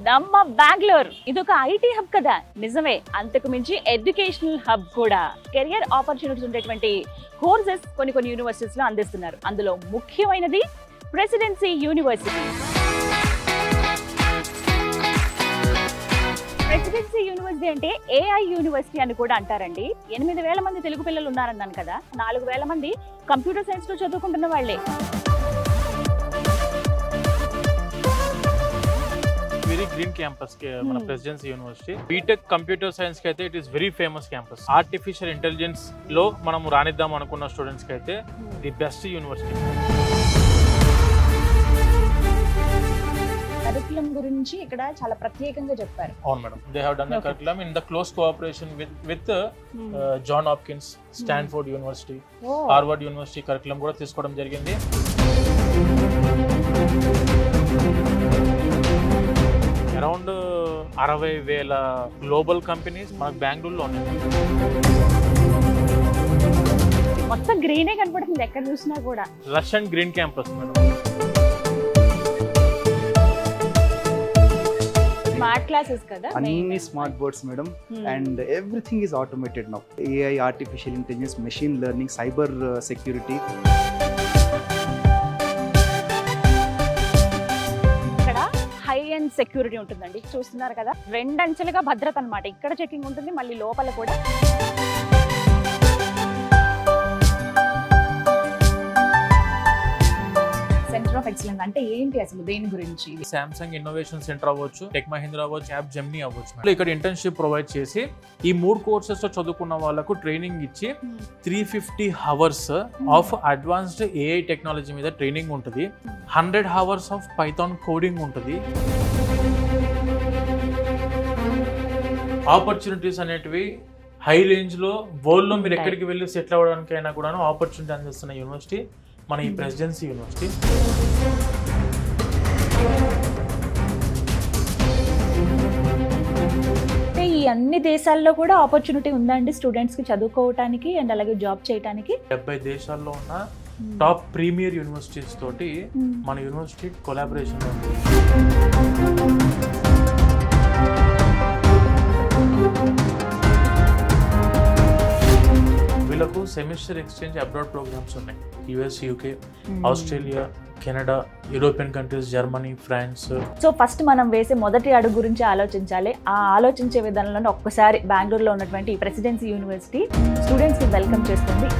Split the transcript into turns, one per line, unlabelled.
నమ్మ బెంగళూరు ఇదొక IT hub కదా, నిజమే. అంతకు మించి ఎడ్యుకేషనల్ హబ్ కూడా. కెరియర్ ఆపర్చునిటీస్ ఉండేటువంటి కోర్సెస్ కొన్ని యూనివర్సిటీస్ లో అందిస్తున్నారు. అందులో ముఖ్యమైనది ప్రెసిడెన్సీ యూనివర్సిటీ. ప్రెసిడెన్సీ యూనివర్సిటీ అంటే ఏఐ యూనివర్సిటీ అని కూడా అంటారండి. 8,000 మంది తెలుగు పిల్లలు ఉన్నారన్నాను కదా, 4,000 మంది కంప్యూటర్ సైన్స్ లో చదువుకుంటున్న వాళ్ళే.
వెరీ గ్రీన్ క్యాంపస్ మన Presidency University. BTech computer science కి అయితే it is very famous campus. Artificial intelligence లో మనం రానిద్దాం అనుకున్న స్టూడెంట్స్ కి అయితే ది బెస్ట్ యూనివర్సిటీ.
కరికులం గురించి ఇక్కడ చాలా ప్రత్యేకంగా చెప్పారు.
అవును madam, they have done the curriculum in the close cooperation with John Hopkins, Stanford University, Harvard University curriculum కూడా తీసుకోవడం జరిగింది. అరౌండ్ 60,000 గ్లోబల్ కంపెనీస్ మనకు బెంగళూరులో ఉన్నాయి.
మొత్తం గ్రీనే కనపడుతుంది ఎక్కడ చూసినా కూడా.
Rush and green campus madam.
Smart classes కదా,
అన్ని smart boards madam. And everything is automated now. AI, artificial intelligence, machine learning, cyber security.
High and security ఉంటుందండి, చూస్తున్నారు కదా. 2 అంచెలుగా భద్రత అన్నమాట. ఇక్కడ చెకింగ్ ఉంటుంది, మళ్ళీ లోపల కూడా. సెంటర్ ఆఫ్ ఎక్సలెన్స్ అంటే ఏంటి అసలు, దేని గురించి?
సామ్సంగ్ ఇన్నోవేషన్ సెంటర్ అవ్వచ్చు, టెక్ మహీంద్రా అవ్వచ్చు, యాప్ జెమినీ అవ్వచ్చు. ఇక్కడ ఇంటర్న్షిప్ ప్రొవైడ్ చేసి ఈ 3 కోర్సెస్ లో చదువుకున్న వాళ్ళకు ట్రైనింగ్ ఇచ్చి 350 hours of advanced AI technology మీద ట్రైనింగ్ ఉంటుంది. 100 hours ఆఫ్ పైథాన్ కోడింగ్ ఉంటుంది. ఆపర్చునిటీస్ అనేటివి హై రేంజ్ లో వరల్డ్ లో మీరు ఎక్కడికి వెళ్ళి సెటిల్ అవ్వడానికి అయినా కూడా ఆపర్చునిటీ అందిస్తున్న యూనివర్సిటీ మన ఈ ప్రెసిడెన్సీ యూనివర్సిటీ.
ఈ అన్ని దేశాల్లో కూడా ఆపర్చునిటీ ఉందండి స్టూడెంట్స్ కి చదువుకోవడానికి అండ్ అలాగే జాబ్ చేయడానికి.
70 దేశాల్లో ఉన్న టాప్ ప్రీమియర్ యూనివర్సిటీస్ తోటి మన యూనివర్సిటీ కొలాబరేషన్ ఉంది. వీళ్ళకు సెమిస్టర్ ఎక్స్చేంజ్ అబ్రాడ్ ప్రోగ్రామ్స్ ఉన్నాయి. US, UK, Australia, Canada, European countries, Germany, France.
So first మనం వేసే మొదటి అడుగు గురించి ఆలోచించాలి. ఆ ఆలోచించే విధానంలో ఒక్కసారి బెంగళూరులో ఉన్నటువంటి ప్రెసిడెన్సీ యూనివర్సిటీ స్టూడెంట్స్కి వెల్కమ్ చేస్తుంది.